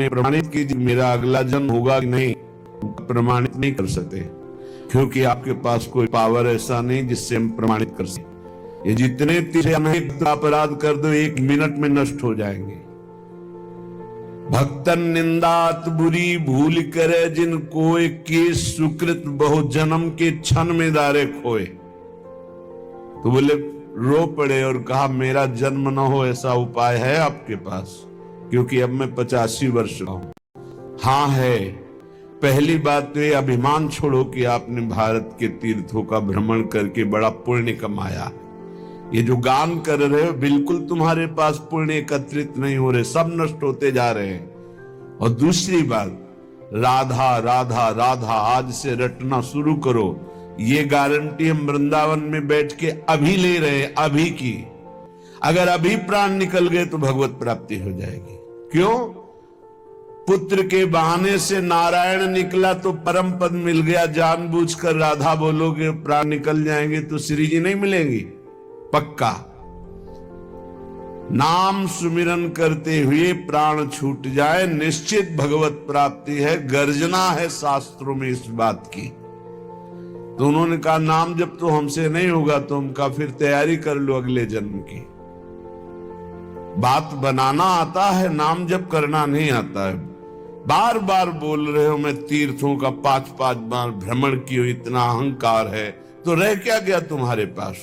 हमें प्रमाणित कीजिए, मेरा अगला जन्म होगा कि नहीं। प्रमाणित नहीं कर सकते, क्योंकि आपके पास कोई पावर ऐसा नहीं जिससे हम प्रमाणित कर सकें। ये जितने अपराध कर दो 1 मिनट में नष्ट हो जाएंगे। भक्तन निंदात बुरी भूल करे, जिन कोय के सुकृत बहु जन्म के क्षण में दारे खोए। तो बोले रो पड़े और कहा मेरा जन्म न हो ऐसा उपाय है आपके पास? क्योंकि अब मैं 85 वर्ष का हूं। हाँ है। पहली बात तो ये अभिमान छोड़ो कि आपने भारत के तीर्थों का भ्रमण करके बड़ा पुण्य कमाया। ये जो गान कर रहे हो बिल्कुल तुम्हारे पास पुण्य एकत्रित नहीं हो रहे, सब नष्ट होते जा रहे हैं। और दूसरी बात, राधा राधा राधा आज से रटना शुरू करो। ये गारंटी हम वृंदावन में बैठ के अभी ले रहे हैं, अभी की। अगर अभी प्राण निकल गए तो भगवत प्राप्ति हो जाएगी। क्यों? पुत्र के बहाने से नारायण निकला तो परम पद मिल गया। जानबूझकर राधा बोलोगे प्राण निकल जाएंगे तो श्री जी नहीं मिलेंगी, पक्का। नाम सुमिरन करते हुए प्राण छूट जाए, निश्चित भगवत प्राप्ति है। गर्जना है शास्त्रों में इस बात की। तो उन्होंने कहा नाम जब तो हमसे नहीं होगा, तो हम कहा फिर तैयारी कर लो अगले जन्म की। बात बनाना आता है, नाम जप करना नहीं आता है। बार बार बोल रहे हो मैं तीर्थों का 5-5 बार भ्रमण किया, इतना अहंकार है तो रह क्या गया तुम्हारे पास?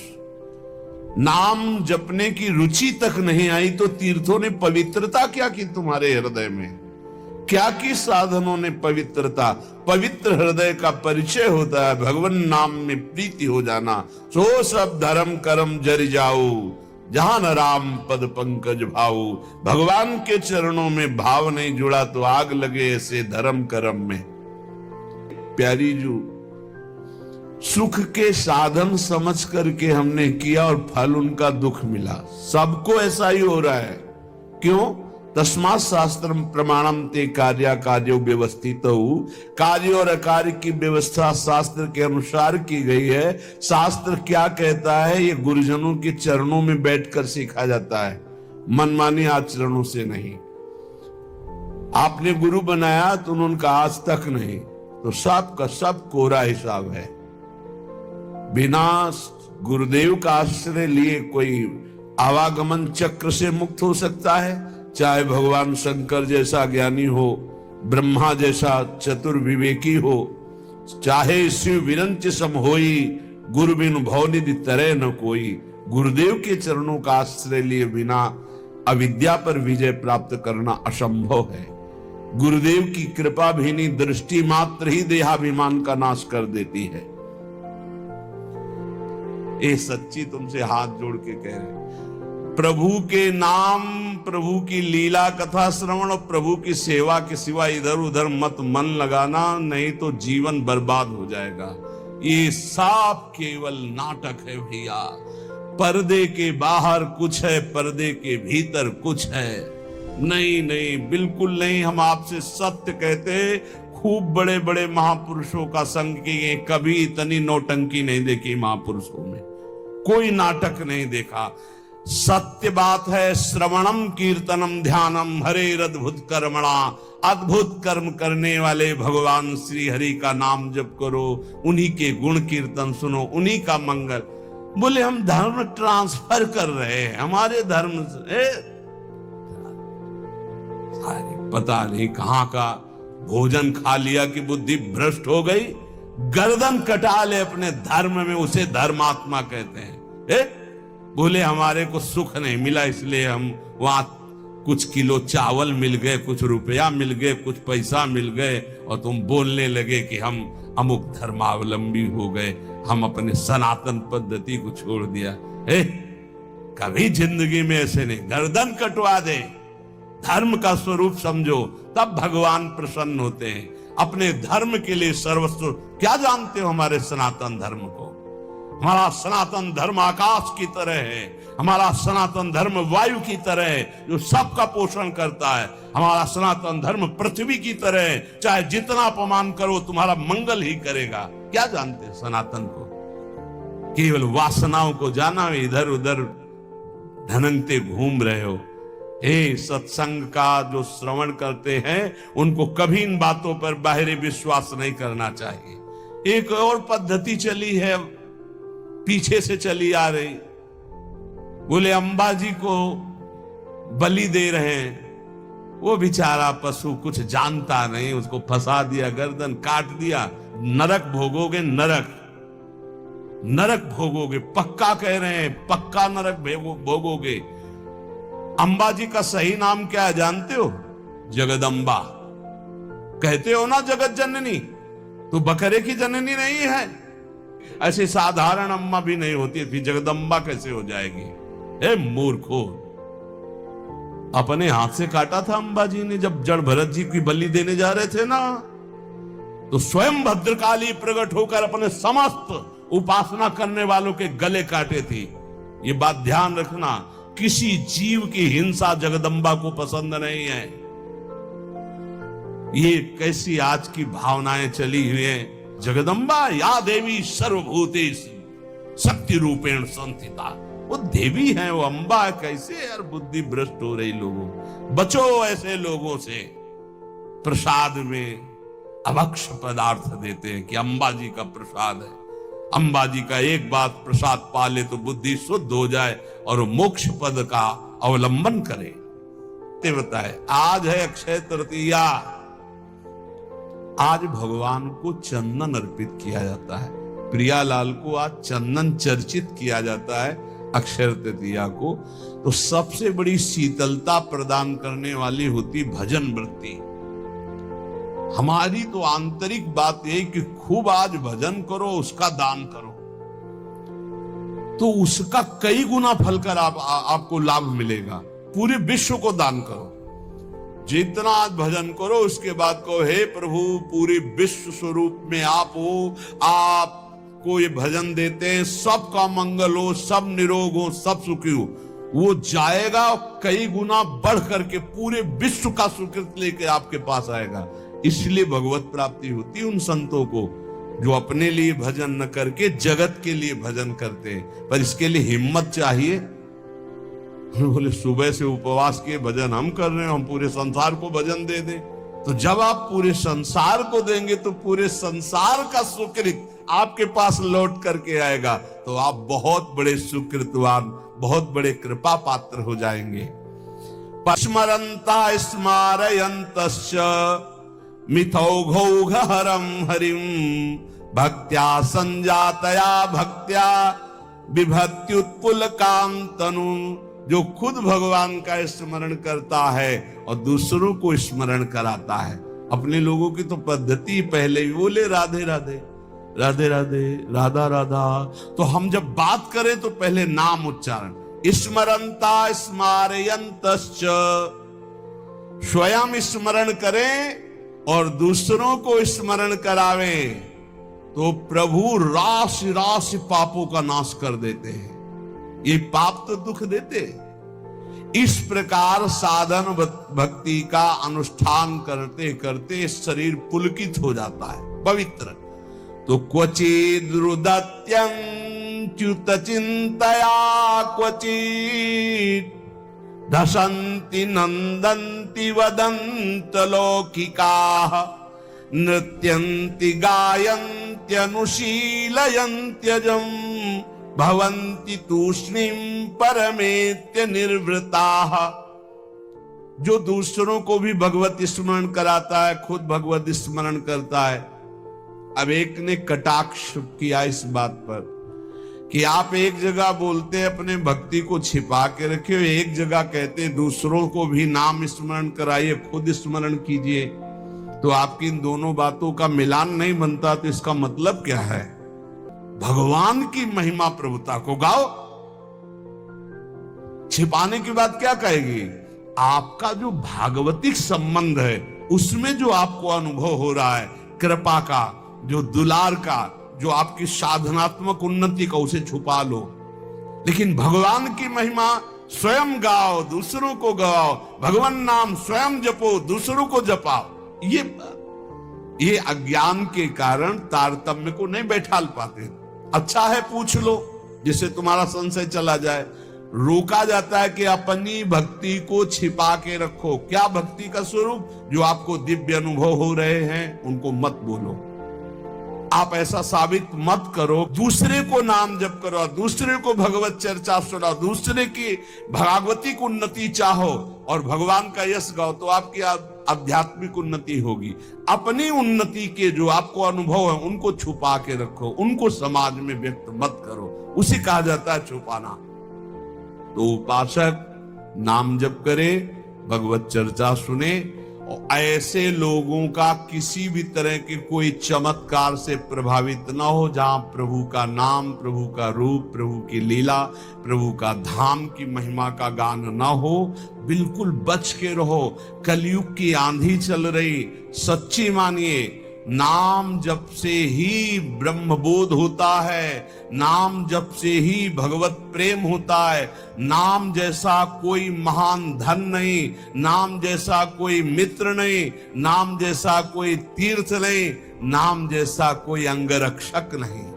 नाम जपने की रुचि तक नहीं आई तो तीर्थों ने पवित्रता क्या की तुम्हारे हृदय में? क्या की साधनों ने पवित्रता? पवित्र हृदय का परिचय होता है भगवान नाम में प्रीति हो जाना। सो सब धर्म कर्म जरि जाऊ, जहां न राम पद पंकज भाऊ। भगवान के चरणों में भाव नहीं जुड़ा तो आग लगे ऐसे धर्म कर्म में। प्यारी जो सुख के साधन समझ करके हमने किया और फल उनका दुख मिला। सबको ऐसा ही हो रहा है। क्यों? तस्मात् शास्त्रम प्रमाणम ते कार्या कार्यो व्यवस्थित। कार्य और अकार्य की व्यवस्था शास्त्र के अनुसार की गई है। शास्त्र क्या कहता है ये गुरुजनों के चरणों में बैठकर सीखा जाता है, मनमानी आचरणों से नहीं। आपने गुरु बनाया तो उन्होंने कहा आज तक नहीं, तो सब का सब कोरा हिसाब है। बिना गुरुदेव का आश्रय लिए कोई आवागमन चक्र से मुक्त हो सकता है? चाहे भगवान शंकर जैसा ज्ञानी हो, ब्रह्मा जैसा चतुर विवेकी हो, चाहे शिव विरंच सम होई, गुरु बिनु भवनिधि तरह न कोई। गुरुदेव के चरणों का आश्रय लिए बिना अविद्या पर विजय प्राप्त करना असंभव है। गुरुदेव की कृपा भीनी दृष्टि मात्र ही देहाभिमान का नाश कर देती है। ये सच्ची तुमसे हाथ जोड़ के कह रहे, प्रभु के नाम, प्रभु की लीला कथा श्रवण और प्रभु की सेवा के सिवा इधर उधर मत मन लगाना, नहीं तो जीवन बर्बाद हो जाएगा। ये सब केवल नाटक है भैया। पर्दे के बाहर कुछ है, पर्दे के भीतर कुछ है। नहीं नहीं, बिल्कुल नहीं। हम आपसे सत्य कहते, खूब बड़े बड़े महापुरुषों का संग किए, कभी इतनी नौटंकी नहीं देखी महापुरुषों में, कोई नाटक नहीं देखा। सत्य बात है। श्रवणम कीर्तनम ध्यानम हरेर अद्भुत कर्मणा। अद्भुत कर्म करने वाले भगवान श्री हरि का नाम जप करो, उन्हीं के गुण कीर्तन सुनो, उन्हीं का मंगल। बोले हम धर्म ट्रांसफर कर रहे हैं, हमारे धर्म से पता नहीं कहां का भोजन खा लिया कि बुद्धि भ्रष्ट हो गई। गर्दन कटा ले अपने धर्म में, उसे धर्मात्मा कहते हैं। बोले हमारे को सुख नहीं मिला इसलिए हम वहां कुछ किलो चावल मिल गए, कुछ रुपया मिल गए, कुछ पैसा मिल गए, और तुम बोलने लगे कि हम अमुक धर्मावलंबी हो गए, हम अपने सनातन पद्धति को छोड़ दिया। कभी जिंदगी में ऐसे नहीं। गर्दन कटवा दे, धर्म का स्वरूप समझो, तब भगवान प्रसन्न होते हैं। अपने धर्म के लिए सर्वस्व। क्या जानते हो हमारे सनातन धर्म को? हमारा सनातन धर्म आकाश की तरह है, हमारा सनातन धर्म वायु की तरह है जो सबका पोषण करता है। हमारा सनातन धर्म पृथ्वी की तरह है, चाहे जितना अपमान करो तुम्हारा मंगल ही करेगा। क्या जानते हैं सनातन को? केवल वासनाओं को जाना, इधर उधर धनंगते घूम रहे हो। हे सत्संग का जो श्रवण करते हैं उनको कभी इन बातों पर बाहरी विश्वास नहीं करना चाहिए। एक और पद्धति चली है, पीछे से चली आ रही, बोले अंबाजी को बलि दे रहे हैं, वो बेचारा पशु कुछ जानता नहीं, उसको फंसा दिया, गर्दन काट दिया, नरक भोगोगे, नरक भोगोगे, पक्का कह रहे हैं, पक्का नरक भोगोगे। अंबाजी का सही नाम क्या है जानते हो? जगदम्बा। कहते हो ना जगत जननी, तो बकरे की जननी नहीं है। ऐसे साधारण अम्मा भी नहीं होती थी, जगदम्बा कैसे हो जाएगी? हे मूर्खो, अपने हाथ से काटा था अंबाजी ने जब जड़ भरत जी की बलि देने जा रहे थे ना, तो स्वयं भद्रकाली प्रकट होकर अपने समस्त उपासना करने वालों के गले काटे थी। ये बात ध्यान रखना, किसी जीव की हिंसा जगदम्बा को पसंद नहीं है। ये कैसी आज की भावनाएं चली हुई हैं। जगदम्बा या देवी सर्वभूतेषु शक्ति रूपेण संस्थिता, वो देवी है, वो अंबा है। कैसे यार बुद्धि भ्रष्ट हो रही लोगों, बचो ऐसे लोगों से। प्रसाद में अभक्ष पदार्थ देते हैं कि अंबा जी का प्रसाद है, अंबा जी का एक बात प्रसाद पा ले तो बुद्धि शुद्ध हो जाए और मोक्ष पद का अवलंबन करे। ते बताए आज है अक्षय तृतीया, आज भगवान को चंदन अर्पित किया जाता है। प्रियालाल को आज चंदन चर्चित किया जाता है अक्षय तृतीया को। तो सबसे बड़ी शीतलता प्रदान करने वाली होती भजन वृत्ति। हमारी तो आंतरिक बात यह कि खूब आज भजन करो, उसका दान करो, तो उसका कई गुना फल कर आपको लाभ मिलेगा। पूरे विश्व को दान करो, जितना आज भजन करो उसके बाद कहो हे प्रभु पूरे विश्व स्वरूप में आप हो, आपको ये भजन देते हैं, सबका मंगल हो, सब निरोग हो, सब सुखी हो। वो जाएगा कई गुना बढ़ करके पूरे विश्व का सुकृत लेके आपके पास आएगा। इसलिए भगवत प्राप्ति होती है उन संतों को जो अपने लिए भजन न करके जगत के लिए भजन करते हैं। पर इसके लिए हिम्मत चाहिए। बोले सुबह से उपवास किए भजन हम कर रहे हैं, हम पूरे संसार को भजन दे दें। तो जब आप पूरे संसार को देंगे तो पूरे संसार का सुकृत आपके पास लौट करके आएगा, तो आप बहुत बड़े सुकृतवान, बहुत बड़े कृपा पात्र हो जाएंगे। स्मरन्ता स्मारयन्तश्च मिथौघौघहरं हरिं भक्त्या संजातया भक्त्या बिभत्युत्पुलकां तनु। जो खुद भगवान का स्मरण करता है और दूसरों को स्मरण कराता है। अपने लोगों की तो पद्धति पहले ही बोले राधे राधे राधे राधे राधा राधा, तो हम जब बात करें तो पहले नाम उच्चारण। स्मरन्ता स्मारयन्तश्च, स्वयं स्मरण करें और दूसरों को स्मरण करावें, तो प्रभु राशि राशि पापों का नाश कर देते हैं। ये पाप तो दुख देते। इस प्रकार साधन भक्ति का अनुष्ठान करते करते शरीर पुलकित हो जाता है, पवित्र। तो क्वचिद् रुदत्यं च्युत चिंतया क्वचित् धसन्ति नंदन्ति वदन्त लौकिकाः नृत्यन्ति गायन्ति अनुशीलयन्त्यजम् भवन्ति तूष्णीं परमेत्य निर्वृताः। जो दूसरों को भी भगवत स्मरण कराता है, खुद भगवत स्मरण करता है। अब एक ने कटाक्ष किया इस बात पर कि आप एक जगह बोलते अपने भक्ति को छिपा के रखे, एक जगह कहते दूसरों को भी नाम स्मरण कराइए, खुद स्मरण कीजिए। तो आपकी इन दोनों बातों का मिलान नहीं बनता। तो इसका मतलब क्या है? भगवान की महिमा प्रभुता को गाओ, छिपाने की बात क्या कहेगी? आपका जो भागवतिक संबंध है उसमें जो आपको अनुभव हो रहा है, कृपा का, जो दुलार का, जो आपकी साधनात्मक उन्नति का, उसे छुपा लो। लेकिन भगवान की महिमा स्वयं गाओ, दूसरों को गाओ, भगवान नाम स्वयं जपो, दूसरों को जपाओ। ये अज्ञान के कारण तारतम्य को नहीं बैठाल पाते। अच्छा है पूछ लो जिससे तुम्हारा संशय चला जाए। रोका जाता है कि अपनी भक्ति को छिपा के रखो। क्या भक्ति का स्वरूप? जो आपको दिव्य अनुभव हो रहे हैं उनको मत बोलो, आप ऐसा साबित मत करो। दूसरे को नाम जप करो, दूसरे को भगवत चर्चा सुनाओ, दूसरे की भागवतिक उन्नति चाहो और भगवान का यश गाओ, तो आपकी आध्यात्मिक उन्नति होगी। अपनी उन्नति के जो आपको अनुभव है उनको छुपा के रखो, उनको समाज में व्यक्त मत करो, उसे कहा जाता है छुपाना। तो उपासक नाम जप करे, भगवत चर्चा सुने और ऐसे लोगों का किसी भी तरह के कोई चमत्कार से प्रभावित ना हो, जहां प्रभु का नाम, प्रभु का रूप, प्रभु की लीला, प्रभु का धाम की महिमा का गान ना हो। बिल्कुल बच के रहो। कलयुग की आंधी चल रही, सच्ची मानिए, नाम जप से ही ब्रह्मबोध होता है, नाम जप से ही भगवत प्रेम होता है। नाम जैसा कोई महान धन नहीं, नाम जैसा कोई मित्र नहीं, नाम जैसा कोई तीर्थ नहीं, नाम जैसा कोई अंगरक्षक नहीं,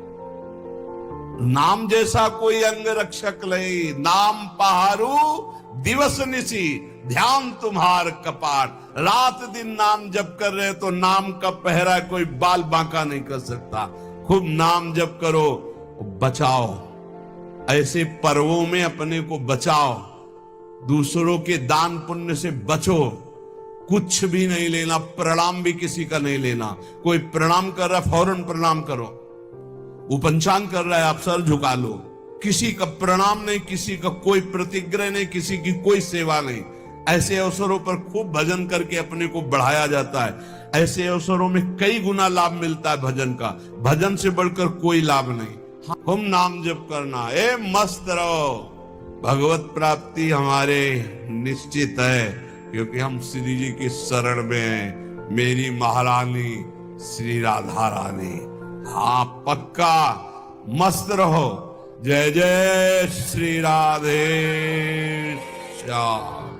नाम जैसा कोई अंगरक्षक नहीं। नाम पहारू दिवस निशी, ध्यान तुम्हार कपाट। रात दिन नाम जप कर रहे तो नाम का पहरा कोई बाल बांका नहीं कर सकता। खूब नाम जप करो, बचाओ, ऐसे पर्वों में अपने को बचाओ, दूसरों के दान पुण्य से बचो। कुछ भी नहीं लेना, प्रणाम भी किसी का नहीं लेना। कोई प्रणाम कर रहा है फौरन प्रणाम करो, वो पंचांग कर रहा है आप सर झुका लो। किसी का प्रणाम नहीं, किसी का कोई प्रतिग्रह नहीं, किसी की कोई सेवा नहीं। ऐसे अवसरों पर खूब भजन करके अपने को बढ़ाया जाता है। ऐसे अवसरों में कई गुना लाभ मिलता है भजन का, भजन से बढ़कर कोई लाभ नहीं। हम नाम जप करना, ए मस्त रहो। भगवत प्राप्ति हमारे निश्चित है, क्योंकि हम श्री जी की शरण में हैं। मेरी महारानी श्री राधा रानी। हाँ पक्का मस्त रहो। जय जय श्री राधे श्याम।